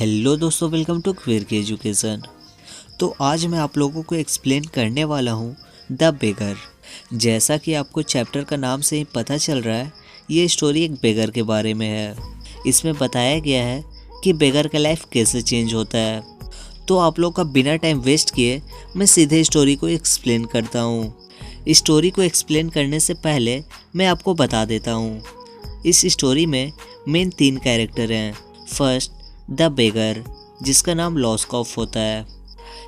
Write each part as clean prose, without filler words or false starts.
Hello दोस्तों, welcome to क्वेर के education. तो आज मैं आप लोगों को एक्सप्लेन करने वाला हूँ द बेगर। जैसा कि आपको चैप्टर का नाम से ही पता चल रहा है, ये स्टोरी एक बेगर के बारे में है। इसमें बताया गया है कि बेगर का लाइफ कैसे चेंज होता है। तो आप लोग का बिना टाइम वेस्ट किए मैं सीधे स्टोरी को एक्सप्लेन करता हूँ। स्टोरी को एक्सप्लेन करने से पहले मैं आपको बता देता हूँ, इस स्टोरी में मेन 3 कैरेक्टर हैं। फर्स्ट द बेगर, जिसका नाम लॉस्कॉफ होता है।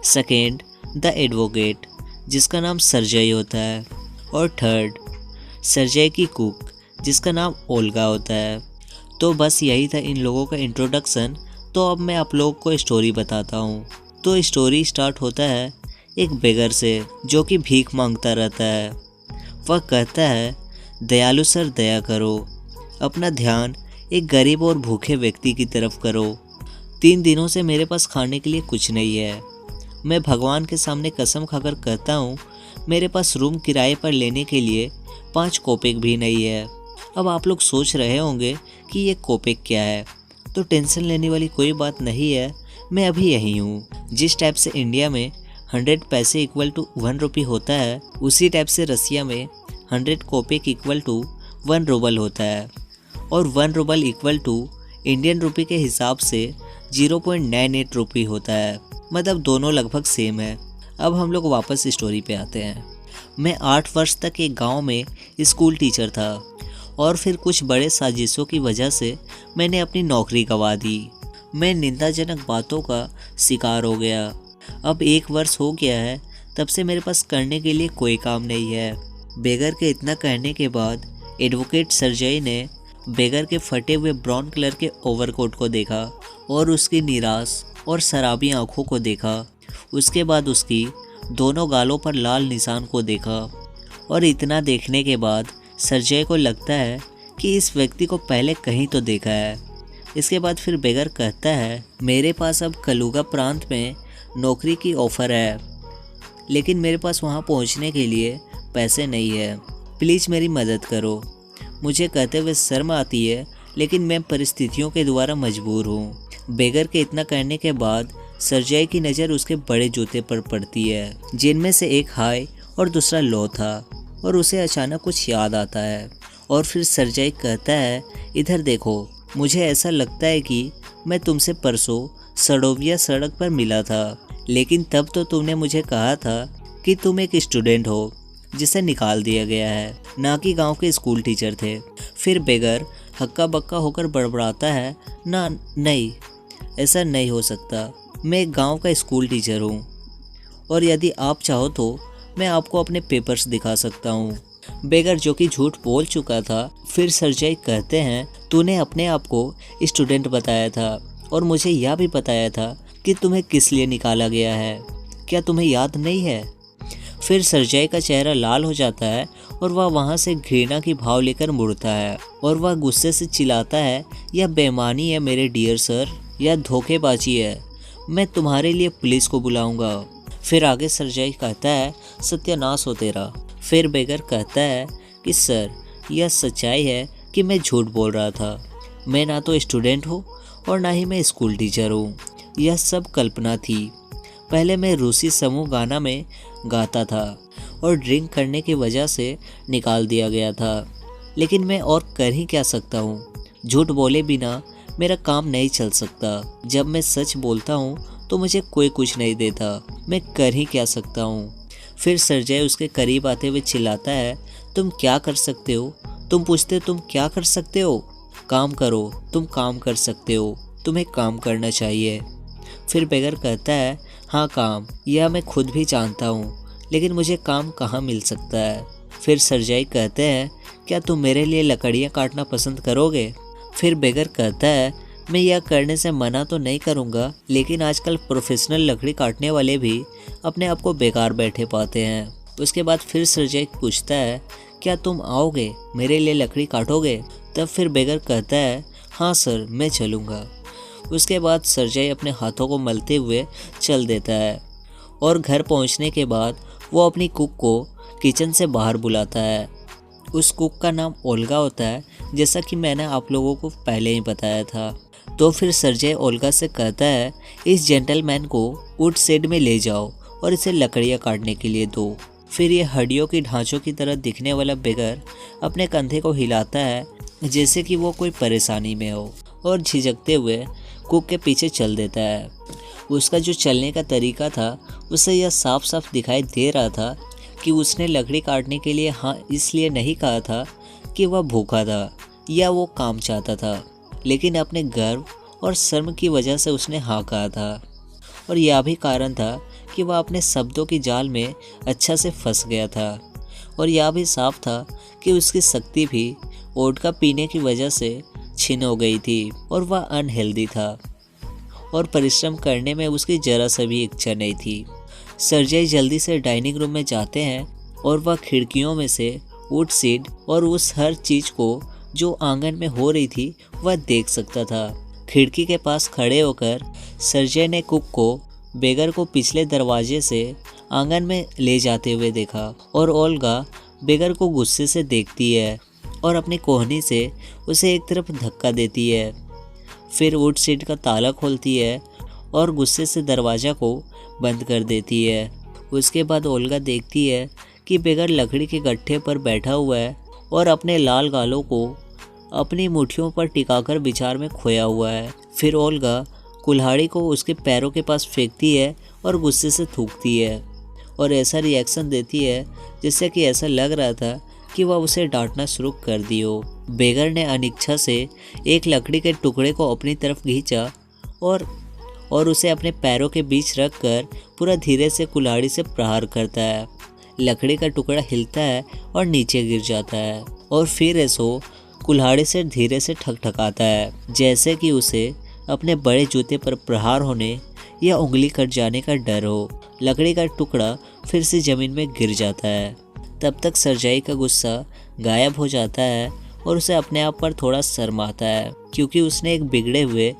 सेकेंड द एडवोकेट, जिसका नाम सर्जई होता है। और थर्ड सर्जई की कुक, जिसका नाम ओल्गा होता है। तो बस यही था इन लोगों का इंट्रोडक्शन। तो अब मैं आप लोगों को स्टोरी बताता हूँ। तो स्टोरी स्टार्ट होता है एक बेगर से, जो कि भीख मांगता रहता है। वह कहता है, दयालु सर दया करो, अपना ध्यान एक गरीब और भूखे व्यक्ति की तरफ करो। 3 दिनों से मेरे पास खाने के लिए कुछ नहीं है। मैं भगवान के सामने कसम खाकर कहता हूँ, मेरे पास रूम किराए पर लेने के लिए 5 कोपेक भी नहीं है। अब आप लोग सोच रहे होंगे कि ये कोपेक क्या है। तो टेंशन लेने वाली कोई बात नहीं है, मैं अभी यहीं हूँ। जिस टाइप से इंडिया में 100 पैसे इक्वल टू 1 रुपये होता है, उसी टाइप से रसिया में 100 कोपेक इक्वल टू 1 रूबल होता है। और 1 रूबल इक्वल टू इंडियन रुपये के हिसाब से 0.98 रुपये होता है। मतलब दोनों लगभग सेम है। अब हम लोग वापस स्टोरी पे आते हैं। मैं 8 वर्ष तक एक गांव में स्कूल टीचर था, और फिर कुछ बड़े साजिशों की वजह से मैंने अपनी नौकरी गंवा दी। मैं निंदाजनक बातों का शिकार हो गया। अब 1 वर्ष हो गया है, तब से मेरे पास करने के लिए कोई काम नहीं है। बेगर के इतना कहने के बाद एडवोकेट सर्जई ने बेगर के फटे हुए ब्राउन कलर के ओवरकोट को देखा और उसकी निराश और शराबी आंखों को देखा। उसके बाद उसकी दोनों गालों पर लाल निशान को देखा। और इतना देखने के बाद सर्जई को लगता है कि इस व्यक्ति को पहले कहीं तो देखा है। इसके बाद फिर बेगर कहता है, मेरे पास अब कलुगा प्रांत में नौकरी की ऑफ़र है, लेकिन मेरे पास वहां पहुंचने के लिए पैसे नहीं है। प्लीज़ मेरी मदद करो। मुझे कहते हुए शर्म आती है, लेकिन मैं परिस्थितियों के द्वारा मजबूर हूँ। बेगर के इतना कहने के बाद सर्जई की नज़र उसके बड़े जूते पर पड़ती है, जिनमें से एक हाई और दूसरा लो था। और उसे अचानक कुछ याद आता है। और फिर सर्जई कहता है, इधर देखो, मुझे ऐसा लगता है कि मैं तुमसे परसों सडोविया सड़क पर मिला था, लेकिन तब तो तुमने मुझे कहा था कि तुम एक स्टूडेंट हो जिसे निकाल दिया गया है, ना कि गांव के स्कूल टीचर थे। फिर बेगर हक्का बक्का होकर बड़बड़ाता है, ना नहीं, ऐसा नहीं हो सकता। मैं एक गांव का स्कूल टीचर हूँ, और यदि आप चाहो तो मैं आपको अपने पेपर्स दिखा सकता हूँ। बेगर जो कि झूठ बोल चुका था। फिर सर्जई कहते हैं, तूने अपने आप को स्टूडेंट बताया था, और मुझे यह भी बताया था कि तुम्हें किस लिए निकाला गया है। क्या तुम्हें याद नहीं है? फिर सर्जई का चेहरा लाल हो जाता है, और वह वहाँ से घृणा की भाव लेकर मुड़ता है, और वह गुस्से से चिल्लाता है, यह बेईमानी है मेरे डियर सर, यह धोखेबाजी है। मैं तुम्हारे लिए पुलिस को बुलाऊंगा। फिर आगे सर्जई कहता है, सत्यानाश हो तेरा। फिर बेगर कहता है कि सर, यह सच्चाई है कि मैं झूठ बोल रहा था। मैं ना तो स्टूडेंट हूँ और ना ही मैं स्कूल टीचर हूँ। यह सब कल्पना थी। पहले मैं रूसी समूह गाना में गाता था, और ड्रिंक करने की वजह से निकाल दिया गया था। लेकिन मैं और कर ही क्या सकता हूँ। झूठ बोले बिना मेरा काम नहीं चल सकता। जब मैं सच बोलता हूँ तो मुझे कोई कुछ नहीं देता। मैं कर ही क्या सकता हूँ। फिर सर्जई उसके करीब आते हुए चिल्लाता है, तुम क्या कर सकते हो? तुम पूछते तुम क्या कर सकते हो? काम करो, तुम काम कर सकते हो, तुम्हें काम करना चाहिए। फिर बेगर कहता है, हाँ काम, यह मैं खुद भी जानता हूँ, लेकिन मुझे काम कहाँ मिल सकता है? फिर सर्जई कहते हैं, क्या तुम मेरे लिए लकड़ियाँ काटना पसंद करोगे? फिर बेगर कहता है, मैं यह करने से मना तो नहीं करूँगा, लेकिन आजकल प्रोफेशनल लकड़ी काटने वाले भी अपने आप को बेकार बैठे पाते हैं। उसके बाद फिर सर्जई पूछता है, क्या तुम आओगे, मेरे लिए लकड़ी काटोगे? तब फिर बेगर कहता है, हाँ सर, मैं चलूँगा। उसके बाद सर्जई अपने हाथों को मलते हुए चल देता है, और घर पहुंचने के बाद वो अपनी कुक को किचन से बाहर बुलाता है। उस कुक का नाम ओल्गा होता है, जैसा कि मैंने आप लोगों को पहले ही बताया था। तो फिर सर्जय ओल्गा से कहता है इस जेंटलमैन को वुड शेड में ले जाओ और इसे लकड़ियाँ काटने के लिए दो। फिर ये हड्डियों की ढांचों की तरह दिखने वाला बेगर अपने कंधे को हिलाता है जैसे कि वो कोई परेशानी में हो और झिझकते हुए कुक के पीछे चल देता है। उसका जो चलने का तरीका था उसे यह साफ साफ दिखाई दे रहा था कि उसने लकड़ी काटने के लिए हाँ इसलिए नहीं कहा था कि वह भूखा था या वो काम चाहता था, लेकिन अपने गर्व और शर्म की वजह से उसने हाँ कहा था। और यह भी कारण था कि वह अपने शब्दों की जाल में अच्छा से फंस गया था। और यह भी साफ था कि उसकी शक्ति भी वोडका पीने की वजह से छीन हो गई थी और वह अनहेल्दी था और परिश्रम करने में उसकी जरा सा भी इच्छा नहीं थी। सर्जय जल्दी से डाइनिंग रूम में जाते हैं और वह खिड़कियों में से वुड शेड और उस हर चीज़ को जो आंगन में हो रही थी वह देख सकता था। खिड़की के पास खड़े होकर सर्जय ने कुक को बेगर को पिछले दरवाजे से आंगन में ले जाते हुए देखा और ओल्गा बेगर को गुस्से से देखती है और अपनी कोहनी से उसे एक तरफ धक्का देती है। फिर वुड शेड का ताला खोलती है और गुस्से से दरवाज़ा को बंद कर देती है। उसके बाद ओल्गा देखती है कि बेगर लकड़ी के गट्ठे पर बैठा हुआ है और अपने लाल गालों को अपनी मुट्ठियों पर टिकाकर विचार में खोया हुआ है। फिर ओल्गा कुल्हाड़ी को उसके पैरों के पास फेंकती है और गुस्से से थूकती है और ऐसा रिएक्शन देती है जिससे कि ऐसा लग रहा था कि वह उसे डांटना शुरू कर दी हो। बेगर ने अनिच्छा से एक लकड़ी के टुकड़े को अपनी तरफ खींचा और उसे अपने पैरों के बीच रखकर पूरा धीरे से कुल्हाड़ी से प्रहार करता है। लकड़ी का टुकड़ा हिलता है और नीचे गिर जाता है और फिर ऐसो कुल्हाड़ी से धीरे से ठकठकाता है जैसे कि उसे अपने बड़े जूते पर प्रहार होने या उंगली कट जाने का डर हो। लकड़ी का टुकड़ा फिर से ज़मीन में गिर जाता है। तब तक सर्जय का गुस्सा गायब हो जाता है और उसे अपने आप पर थोड़ा शर्म आता है क्योंकि उसने एक बिगड़े हुए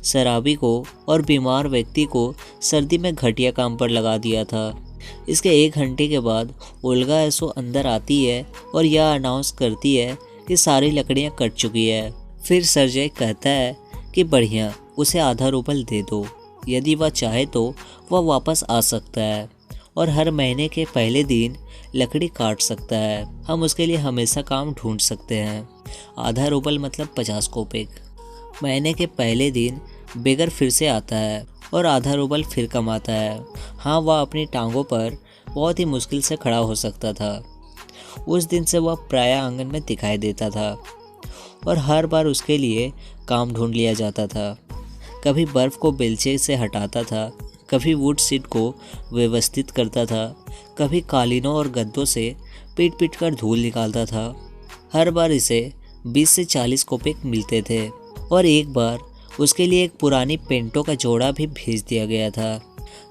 शराबी को और बीमार व्यक्ति को सर्दी में घटिया काम पर लगा दिया था। इसके 1 घंटे के बाद ओल्गा ऐसो अंदर आती है और यह अनाउंस करती है कि सारी लकड़ियाँ कट चुकी है। फिर सर्जय कहता है कि बढ़िया, उसे आधा रूबल दे दो, यदि वह चाहे तो वह वापस आ सकता है और हर महीने के पहले दिन लकड़ी काट सकता है। हम उसके लिए हमेशा काम ढूंढ सकते हैं। आधा रूबल मतलब 50 कोपेक। महीने के पहले दिन बेगर फिर से आता है और आधा रूबल फिर कमाता है। हाँ, वह अपनी टांगों पर बहुत ही मुश्किल से खड़ा हो सकता था। उस दिन से वह प्रायः आंगन में दिखाई देता था और हर बार उसके लिए काम ढूंढ लिया जाता था। कभी बर्फ़ को बेलचे से हटाता था, कभी वुड शेड को व्यवस्थित करता था, कभी कालीनों और गद्दों से पीट पीट कर धूल निकालता था। हर बार इसे 20 से 40 कोपेक मिलते थे और एक बार उसके लिए एक पुरानी पेंटो का जोड़ा भी भेज दिया गया था।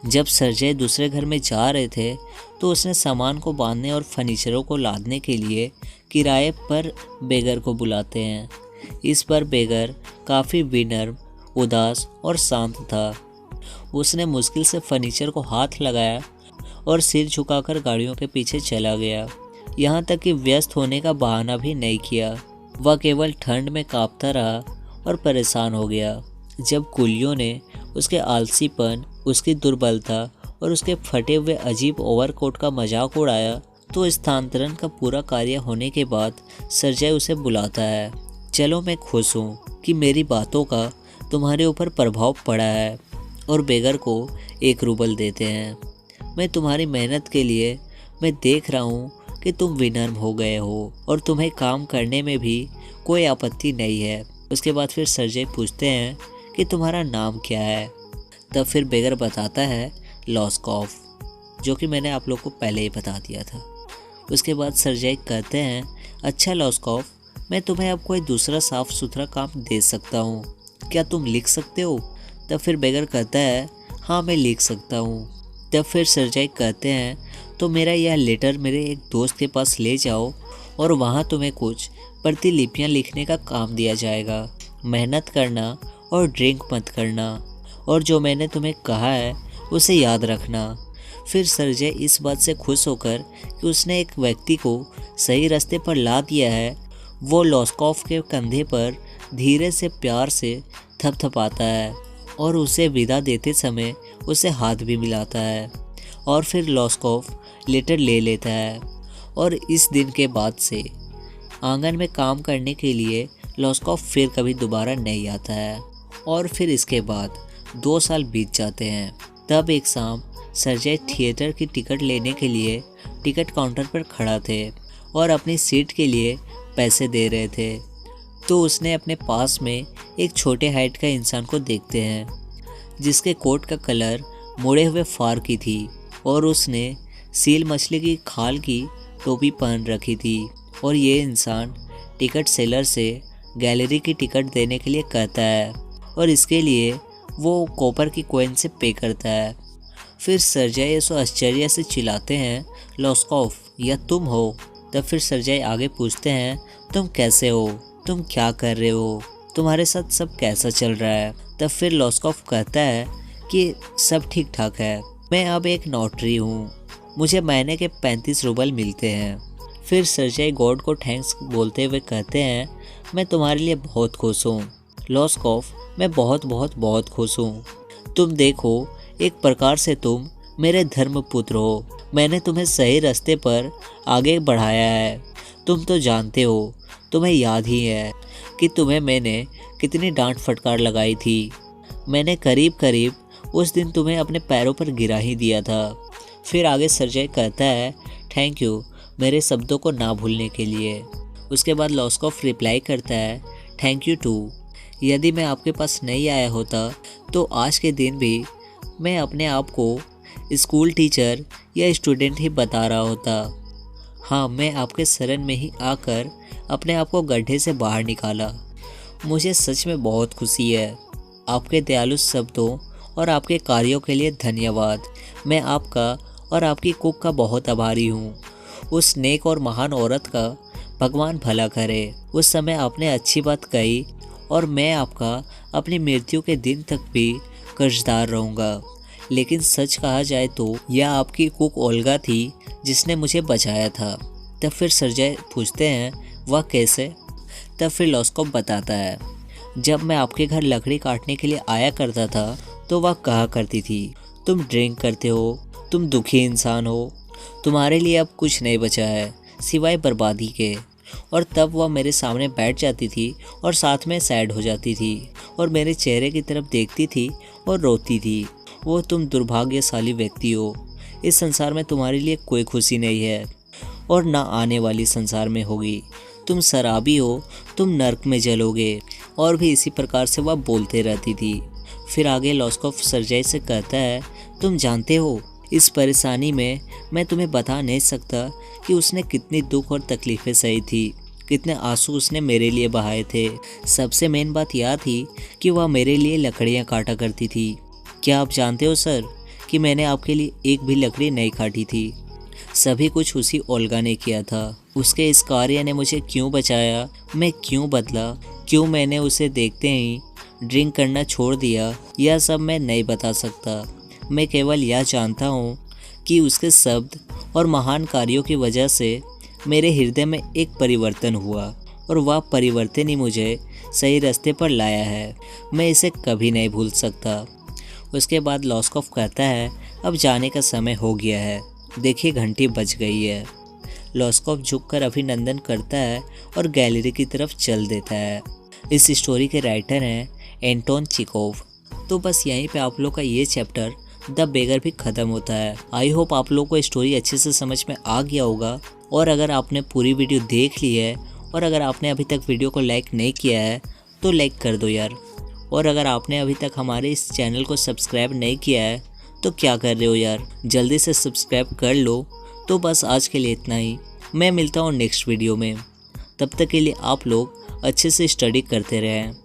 जब सर्जय दूसरे घर में जा रहे थे तो उसने सामान को बांधने और फर्नीचरों को लादने के लिए किराए पर बेगर को बुलाते हैं। इस पर बेगर काफ़ी विनम्र, उदास और शांत था। उसने मुश्किल से फर्नीचर को हाथ लगाया और सिर झुकाकर गाड़ियों के पीछे चला गया। यहाँ तक कि व्यस्त होने का बहाना भी नहीं किया। वह केवल ठंड में कांपता रहा और परेशान हो गया। जब कुलियों ने उसके आलसीपन, उसकी दुर्बलता और उसके फटे हुए अजीब ओवरकोट का मजाक उड़ाया तो स्थानांतरण का पूरा कार्य होने के बाद सर्जय उसे बुलाता है। चलो, मैं खुश हूँ कि मेरी बातों का तुम्हारे ऊपर प्रभाव पड़ा है, और बेगर को 1 रूबल देते हैं। मैं तुम्हारी मेहनत के लिए मैं देख रहा हूँ कि तुम विनम्र हो गए हो और तुम्हें काम करने में भी कोई आपत्ति नहीं है। उसके बाद फिर सर्जय पूछते हैं कि तुम्हारा नाम क्या है। तब फिर बेगर बताता है लॉस्कॉफ, जो कि मैंने आप लोग को पहले ही बता दिया था। उसके बाद सर्जय कहते हैं, अच्छा लॉस्कॉफ, मैं तुम्हें अब कोई दूसरा साफ सुथरा काम दे सकता हूँ, क्या तुम लिख सकते हो? तब फिर बेगर कहता है, हाँ मैं लिख सकता हूँ। तब फिर सर्जय कहते हैं, तो मेरा यह लेटर मेरे एक दोस्त के पास ले जाओ और वहाँ तुम्हें कुछ प्रतिलिपियाँ लिखने का काम दिया जाएगा। मेहनत करना और ड्रिंक मत करना, और जो मैंने तुम्हें कहा है उसे याद रखना। फिर सर्जय इस बात से खुश होकर कि उसने एक व्यक्ति को सही रास्ते पर ला दिया है, वो लॉस्कॉफ के कंधे पर धीरे से प्यार से थपथपाता है और उसे विदा देते समय उसे हाथ भी मिलाता है और फिर लॉस्कॉफ लेटर ले लेता है। और इस दिन के बाद से आंगन में काम करने के लिए लॉस्कॉफ फिर कभी दोबारा नहीं आता है। और फिर इसके बाद 2 साल बीत जाते हैं। तब एक शाम सर्जेई थिएटर की टिकट लेने के लिए टिकट काउंटर पर खड़ा थे और अपनी सीट के लिए पैसे दे रहे थे। तो उसने अपने पास में एक छोटे हाइट का इंसान को देखते हैं जिसके कोट का कलर मुड़े हुए फार की थी और उसने सील मछली की खाल की टोपी पहन रखी थी। और ये इंसान टिकट सेलर से गैलरी की टिकट देने के लिए कहता है और इसके लिए वो कॉपर की कॉइन से पे करता है। फिर सर्जेई उसको आश्चर्य से चिल्लाते हैं, लॉस्कॉफ या तुम हो? तब फिर सर्जेई आगे पूछते हैं, तुम कैसे हो? तुम क्या कर रहे हो? तुम्हारे साथ सब कैसा चल रहा है? तब फिर लॉस्कॉफ कहता है कि सब ठीक ठाक है, मैं अब एक नोटरी हूँ, मुझे महीने के 35 रूबल मिलते हैं। फिर सर्जेई गॉड को थैंक्स बोलते हुए कहते हैं, मैं तुम्हारे लिए बहुत खुश हूँ लॉस्कॉफ, मैं बहुत बहुत बहुत खुश हूँ। तुम देखो, एक प्रकार से तुम मेरे धर्मपुत्र हो, मैंने तुम्हें सही रास्ते पर आगे बढ़ाया है। तुम तो जानते हो, तुम्हें याद ही है कि तुम्हें मैंने कितनी डांट फटकार लगाई थी। मैंने करीब करीब उस दिन तुम्हें अपने पैरों पर गिरा ही दिया था। फिर आगे सर्जेई कहता है, थैंक यू मेरे शब्दों को ना भूलने के लिए। उसके बाद लॉस्कॉफ रिप्लाई करता है, थैंक यू टू। यदि मैं आपके पास नहीं आया होता तो आज के दिन भी मैं अपने आप को स्कूल टीचर या स्टूडेंट ही बता रहा होता। हाँ, मैं आपके शरण में ही आकर अपने आप को गड्ढे से बाहर निकाला। मुझे सच में बहुत खुशी है। आपके दयालु शब्दों और आपके कार्यों के लिए धन्यवाद। मैं आपका और आपकी कुक का बहुत आभारी हूँ। उस नेक और महान औरत का भगवान भला करे। उस समय आपने अच्छी बात कही और मैं आपका अपनी मृत्यु के दिन तक भी कर्जदार रहूँगा। लेकिन सच कहा जाए तो यह आपकी कुक ओल्गा थी जिसने मुझे बचाया था। तब फिर सर्जेई पूछते हैं, वह कैसे? तब फिर लॉस्कॉफ बताता है, जब मैं आपके घर लकड़ी काटने के लिए आया करता था तो वह कहा करती थी, तुम ड्रिंक करते हो, तुम दुखी इंसान हो, तुम्हारे लिए अब कुछ नहीं बचा है सिवाय बर्बादी के। और तब वह मेरे सामने बैठ जाती थी और साथ में सैड हो जाती थी और मेरे चेहरे की तरफ देखती थी और रोती थी। वो तुम दुर्भाग्यशाली व्यक्ति हो, इस संसार में तुम्हारे लिए कोई खुशी नहीं है और ना आने वाली संसार में होगी। तुम शराबी हो, तुम नर्क में जलोगे। और भी इसी प्रकार से वह बोलते रहती थी। फिर आगे लॉस्कॉफ सर्जेई से कहता है, तुम जानते हो, इस परेशानी में मैं तुम्हें बता नहीं सकता कि उसने कितनी दुख और तकलीफ़ें सही थी, कितने आंसू उसने मेरे लिए बहाए थे। सबसे मेन बात यह थी कि वह मेरे लिए लकड़ियाँ काटा करती थी। क्या आप जानते हो सर कि मैंने आपके लिए एक भी लकड़ी नहीं काटी थी? सभी कुछ उसी ओल्गा ने किया था। उसके इस कार्य ने मुझे क्यों बचाया, मैं क्यों बदला, क्यों मैंने उसे देखते ही ड्रिंक करना छोड़ दिया, यह सब मैं नहीं बता सकता। मैं केवल यह जानता हूँ कि उसके शब्द और महान कार्यों की वजह से मेरे हृदय में एक परिवर्तन हुआ और वह परिवर्तन ही मुझे सही रास्ते पर लाया है। मैं इसे कभी नहीं भूल सकता। उसके बाद लॉस्कॉफ कहता है, अब जाने का समय हो गया है, देखिए घंटी बज गई है। लॉस्कॉफ झुककर अभिनंदन करता है और गैलरी की तरफ चल देता है। इस स्टोरी के राइटर हैं एंटोन चेखोव। तो बस यहीं पे आप लोग का ये चैप्टर द बेगर भी ख़त्म होता है। आई होप आप लोग को स्टोरी अच्छे से समझ में आ गया होगा। और अगर आपने पूरी वीडियो देख ली है और अगर आपने अभी तक वीडियो को लाइक नहीं किया है तो लाइक कर दो यार। और अगर आपने अभी तक हमारे इस चैनल को सब्सक्राइब नहीं किया है तो क्या कर रहे हो यार, जल्दी से सब्सक्राइब कर लो। तो बस आज के लिए इतना ही। मैं मिलता हूँ नेक्स्ट वीडियो में। तब तक के लिए आप लोग अच्छे से स्टडी करते रहें।